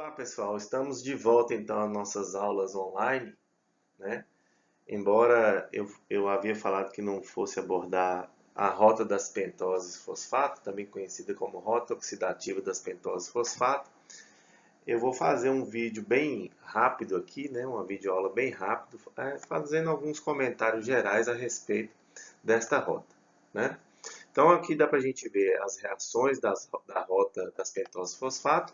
Olá pessoal, estamos de volta então às nossas aulas online, né? Embora eu havia falado que não fosse abordar a rota das pentoses fosfato, também conhecida como rota oxidativa das pentoses fosfato, eu vou fazer um vídeo bem rápido aqui, né? Uma videoaula bem rápido, fazendo alguns comentários gerais a respeito desta rota, né? Então aqui dá para a gente ver as reações da rota das pentoses fosfato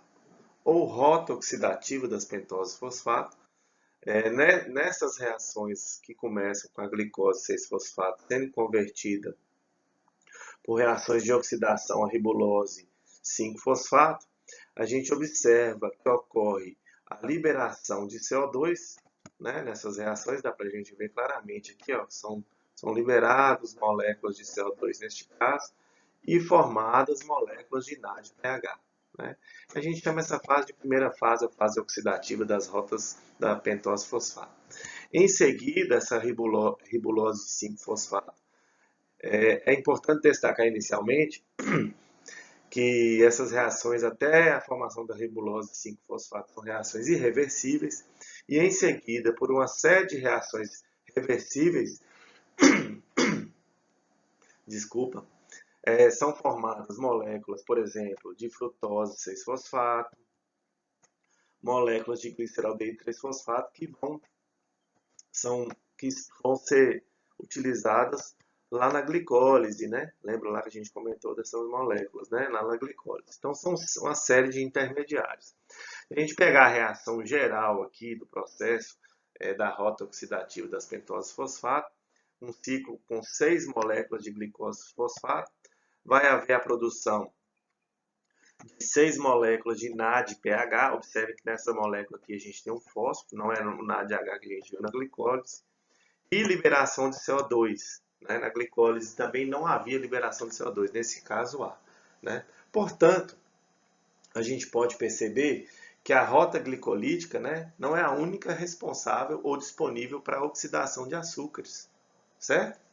ou rota oxidativa das pentoses fosfato. Nessas reações que começam com a glicose 6-fosfato sendo convertida por reações de oxidação à ribulose 5-fosfato, a gente observa que ocorre a liberação de CO2, né? Nessas reações dá para a gente ver claramente aqui, ó, são liberadas moléculas de CO2 neste caso e formadas moléculas de NADPH. Né? A gente chama essa fase de primeira fase, a fase oxidativa das rotas da pentose fosfato. Em seguida, essa ribulose 5-fosfato. É importante destacar inicialmente que essas reações até a formação da ribulose 5-fosfato são reações irreversíveis e em seguida, por uma série de reações reversíveis, desculpa, são formadas moléculas, por exemplo, de frutose 6-fosfato, moléculas de gliceraldeído 3-fosfato que vão ser utilizadas lá na glicólise, né? Lembra lá que a gente comentou dessas moléculas, né? Lá na glicólise. Então, são uma série de intermediários. Se a gente pegar a reação geral aqui do processo da rota oxidativa das pentoses fosfato, um ciclo com 6 moléculas de glicose fosfato, vai haver a produção de 6 moléculas de NADPH. Observe que nessa molécula aqui a gente tem um fósforo, não é o NADH que a gente viu na glicólise. E liberação de CO2. Né? Na glicólise também não havia liberação de CO2, nesse caso há. Né? Portanto, a gente pode perceber que a rota glicolítica, né, não é a única responsável ou disponível para a oxidação de açúcares. Certo?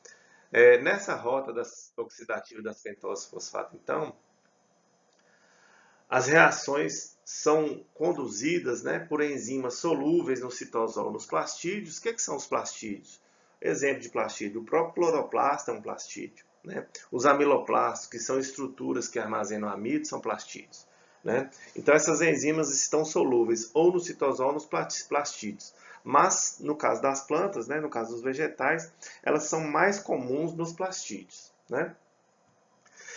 Nessa rota oxidativa das pentoses fosfato, então, as reações são conduzidas, né, por enzimas solúveis no citosol nos plastídeos. O que são os plastídeos? Exemplo de plastídeo, o próprio cloroplasto é um plastídeo. Né? Os amiloplastos, que são estruturas que armazenam amido, são plastídeos. Né? Então, essas enzimas estão solúveis ou no citosol ou nos plastídeos. Mas, no caso das plantas, né, no caso dos vegetais, elas são mais comuns nos plastídeos. Né?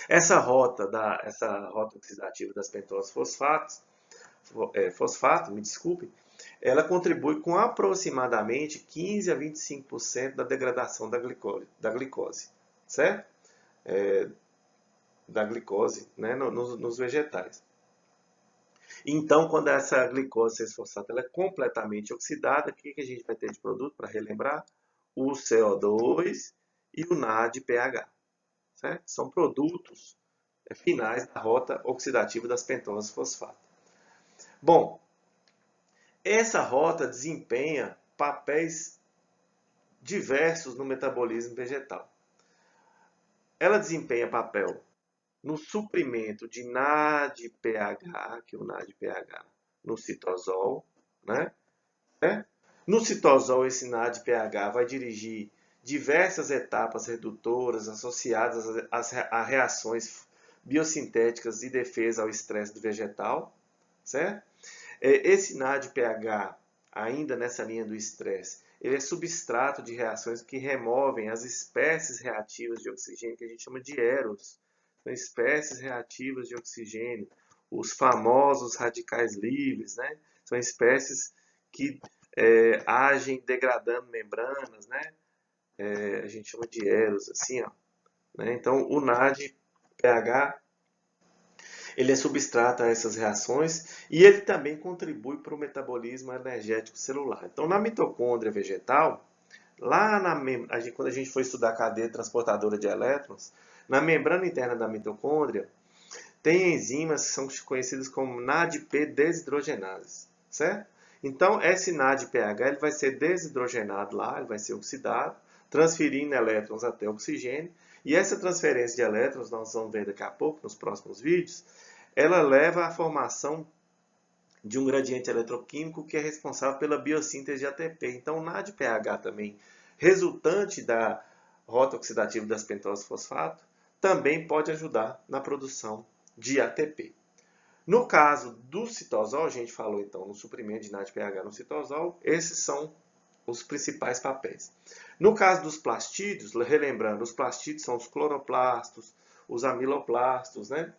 Essa rota oxidativa das pentoses fosfato, me desculpe, ela contribui com aproximadamente 15 a 25% da degradação da glicose, certo? Da glicose, né, nos vegetais. Então, quando essa glicose 6-fosfato ela é completamente oxidada, o que a gente vai ter de produto, para relembrar? O CO2 e o NADPH. Certo? São produtos finais da rota oxidativa das pentoses fosfato. Bom, essa rota desempenha papéis diversos no metabolismo vegetal. Ela desempenha papel no suprimento de NADPH, que é o NADPH, no citosol, né? No citosol, esse NADPH vai dirigir diversas etapas redutoras associadas a reações biosintéticas de defesa ao estresse do vegetal, certo? Esse NADPH, ainda nessa linha do estresse, ele é substrato de reações que removem as espécies reativas de oxigênio, que a gente chama de EROs. São espécies reativas de oxigênio, os famosos radicais livres, né? São espécies que agem degradando membranas, né? A gente chama de EROs, assim, ó. Né? Então, o NADPH ele é substrato a essas reações e ele também contribui para o metabolismo energético celular. Então, na mitocôndria vegetal, quando a gente for estudar a cadeia transportadora de elétrons, na membrana interna da mitocôndria, tem enzimas que são conhecidas como NADP desidrogenases, certo? Então, esse NADPH ele vai ser desidrogenado lá, ele vai ser oxidado, transferindo elétrons até oxigênio. E essa transferência de elétrons, nós vamos ver daqui a pouco, nos próximos vídeos, ela leva à formação de um gradiente eletroquímico que é responsável pela biossíntese de ATP. Então, o NADPH também, resultante da rota oxidativa das pentose fosfato, também pode ajudar na produção de ATP. No caso do citosol, a gente falou então no suprimento de NADPH no citosol, esses são os principais papéis. No caso dos plastídeos, relembrando, os plastídeos são os cloroplastos, os amiloplastos, né?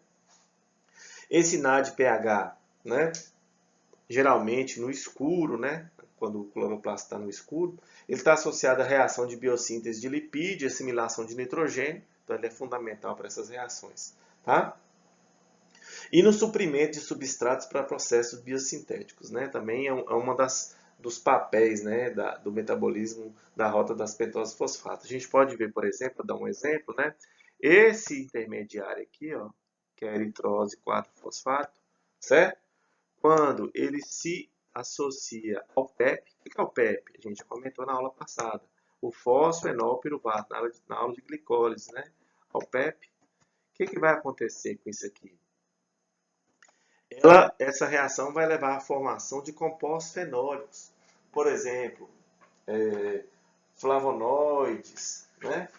Esse NADPH, né? Geralmente no escuro, né? Quando o cloroplasto está no escuro, ele está associado à reação de biossíntese de lipídio e assimilação de nitrogênio, então ele é fundamental para essas reações, tá? E no suprimento de substratos para processos biosintéticos, né? Também é uma dos papéis, né, do metabolismo da rota das pentose fosfato. A gente pode ver, por exemplo, dar um exemplo, né? Esse intermediário aqui, ó, que é a eritrose 4-fosfato, certo? Quando ele se associa ao PEP, o que é o PEP? A gente já comentou na aula passada. O fosfenolpiruvato, na aula de glicólise, né? Ao PEP, o que vai acontecer com isso aqui? Essa reação vai levar à formação de compostos fenólicos. Por exemplo, flavonoides, né?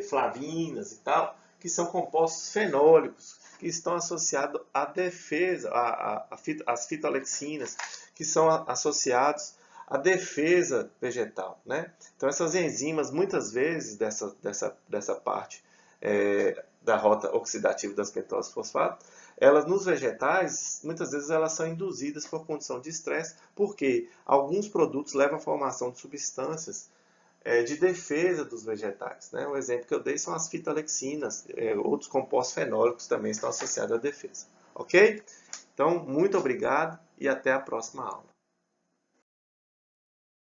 Flavinas e tal, que são compostos fenólicos, que estão associados à defesa, às fitoalexinas, que são associados à defesa vegetal, né? Então, essas enzimas, muitas vezes, dessa parte da rota oxidativa das pentose fosfato, elas nos vegetais, muitas vezes elas são induzidas por condição de estresse, porque alguns produtos levam à formação de substâncias de defesa dos vegetais, né? O exemplo que eu dei são as fitoalexinas, outros compostos fenólicos também estão associados à defesa. Ok? Então, muito obrigado e até a próxima aula.